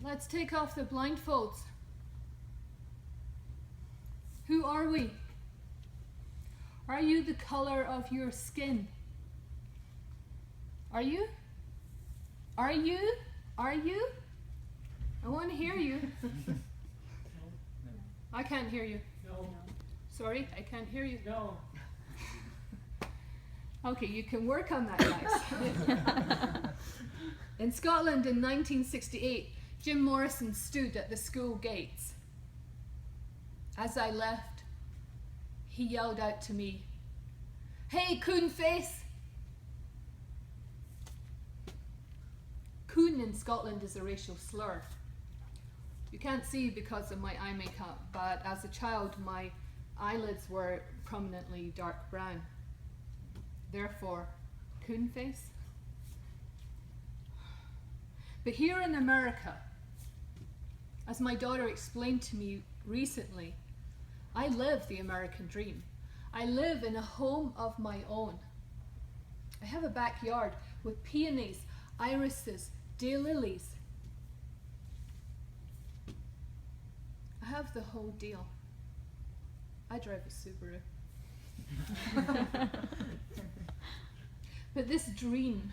Let's take off the blindfolds. Who are we? Are you the color of your skin? Are you? Are you? Are you? I want to hear you. I can't hear you. No. Sorry, I can't hear you. No. Okay, you can work on that, guys. In Scotland in 1968, Jim Morrison stood at the school gates. As I left, he yelled out to me, "Hey, coon face!" Coon in Scotland is a racial slur. You can't see because of my eye makeup, but as a child, my eyelids were prominently dark brown. Therefore, coon face. But here in America, as my daughter explained to me recently, I live the American dream. I live in a home of my own. I have a backyard with peonies, irises, daylilies. I have the whole deal. I drive a Subaru. But this dream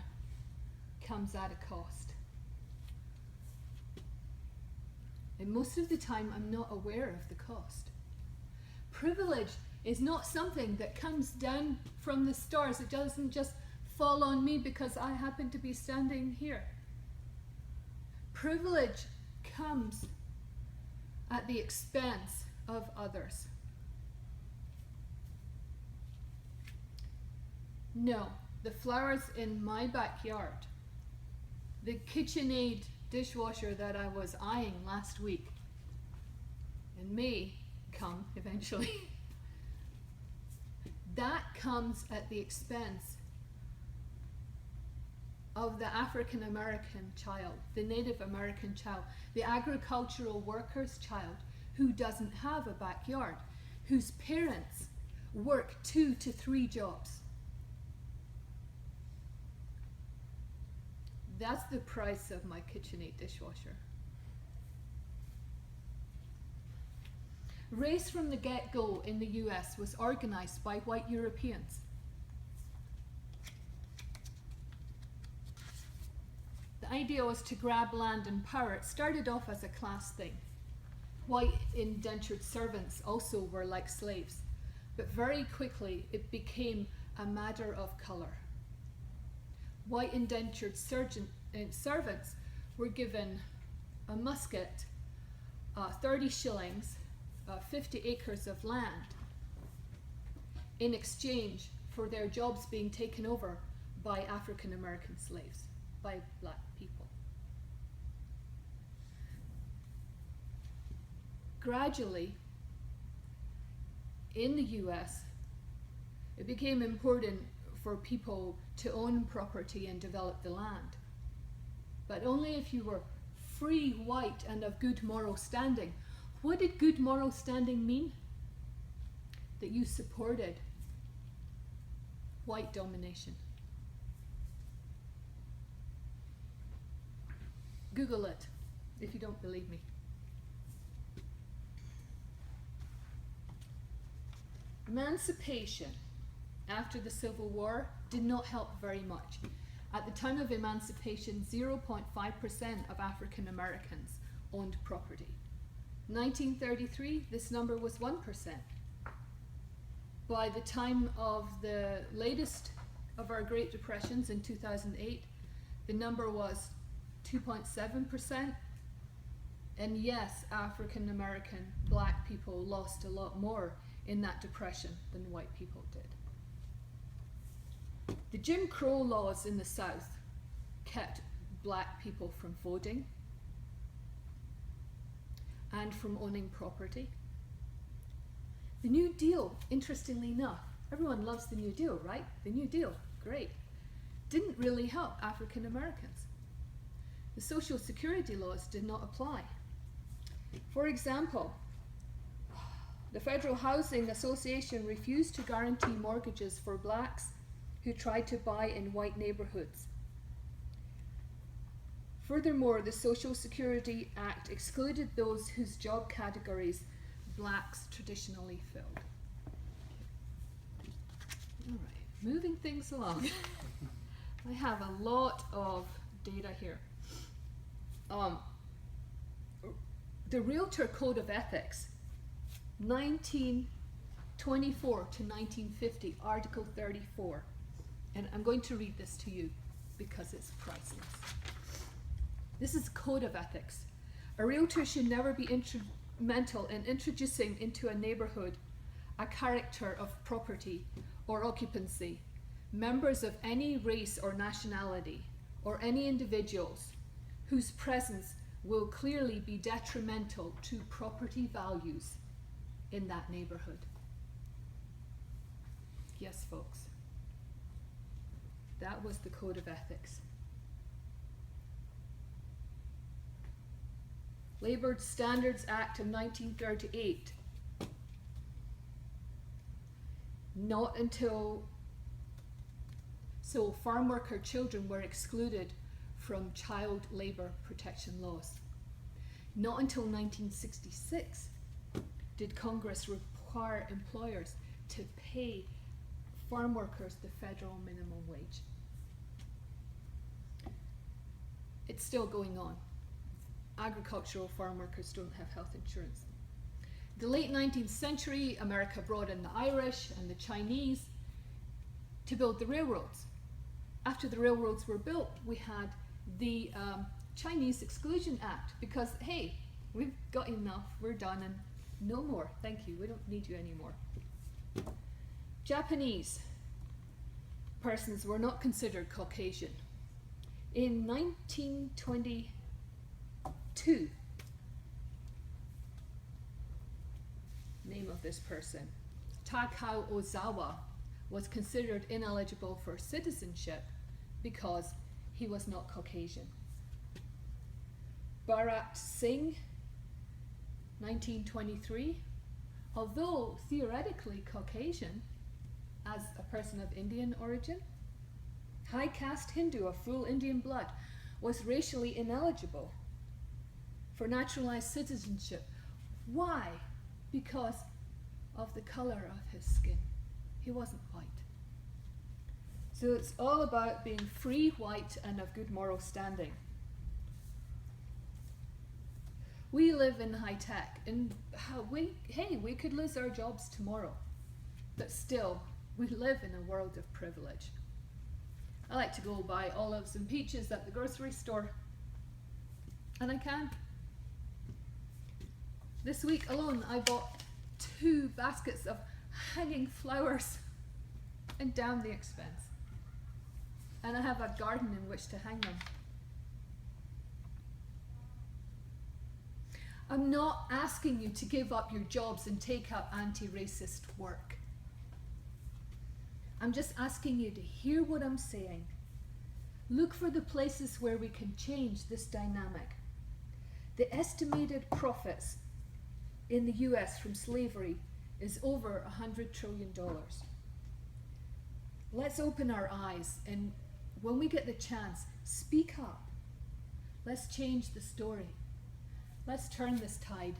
comes at a cost. And most of the time, I'm not aware of the cost. Privilege is not something that comes down from the stars. It doesn't just fall on me because I happen to be standing here. Privilege comes at the expense of others. No, the flowers in my backyard, the KitchenAid dishwasher that I was eyeing last week, and may come eventually, that comes at the expense of the African American child, the Native American child, the agricultural worker's child who doesn't have a backyard, whose parents work 2 to 3 jobs. That's the price of my KitchenAid dishwasher. Race from the get-go in the US was organized by white Europeans. The idea was to grab land and power. It started off as a class thing. White indentured servants also were like slaves, but very quickly it became a matter of color. White indentured servants were given a musket, 30 shillings, 50 acres of land in exchange for their jobs being taken over by African American slaves, by black people. Gradually, in the US, it became important for people to own property and develop the land, but only if you were free, white, and of good moral standing. What did good moral standing mean? That you supported white domination. Google it if you don't believe me. Emancipation after the Civil War did not help very much. At the time of emancipation, 0.5% of African Americans owned property. 1933, this number was 1%. By the time of the latest of our Great Depressions in 2008, the number was 2.7%. And yes, African American black people lost a lot more in that depression than white people did. The Jim Crow laws in the South kept black people from voting and from owning property. The New Deal, interestingly enough, everyone loves the New Deal, right? The New Deal, great. Didn't really help African Americans. The Social Security laws did not apply. For example, the Federal Housing Association refused to guarantee mortgages for blacks who tried to buy in white neighborhoods. Furthermore, the Social Security Act excluded those whose job categories blacks traditionally filled. All right, moving things along. I have a lot of data here. The Realtor Code of Ethics, 1924 to 1950, Article 34. And I'm going to read this to you because it's priceless. This is Code of Ethics. A realtor should never be instrumental in introducing into a neighborhood a character of property or occupancy, members of any race or nationality, or any individuals whose presence will clearly be detrimental to property values in that neighborhood. Yes, folks. That was the Code of Ethics. Labor Standards Act of 1938. Not until, so farm worker children were excluded from child labor protection laws. Not until 1966 did Congress require employers to pay farm workers the federal minimum wage. It's still going on. Agricultural farm workers don't have health insurance. The late 19th century, America brought in the Irish and the Chinese to build the railroads. After the railroads were built, we had the Chinese Exclusion Act because, hey, we've got enough, we're done, and no more, thank you, we don't need you anymore. Japanese persons were not considered Caucasian. In 1922, name of this person, Takao Ozawa, was considered ineligible for citizenship because he was not Caucasian. Bharat Singh, 1923, although theoretically Caucasian, as a person of Indian origin, high caste Hindu of full Indian blood, was racially ineligible for naturalized citizenship. Why? Because of the color of his skin. He wasn't white. So it's all about being free, white, and of good moral standing. We live in high tech, and we could lose our jobs tomorrow, but still, we live in a world of privilege. I like to go buy olives and peaches at the grocery store, and I can. This week alone, I bought 2 baskets of hanging flowers, and damn the expense. And I have a garden in which to hang them. I'm not asking you to give up your jobs and take up anti-racist work. I'm just asking you to hear what I'm saying. Look for the places where we can change this dynamic. The estimated profits in the US from slavery is over $100 trillion. Let's open our eyes, and when we get the chance, speak up. Let's change the story. Let's turn this tide.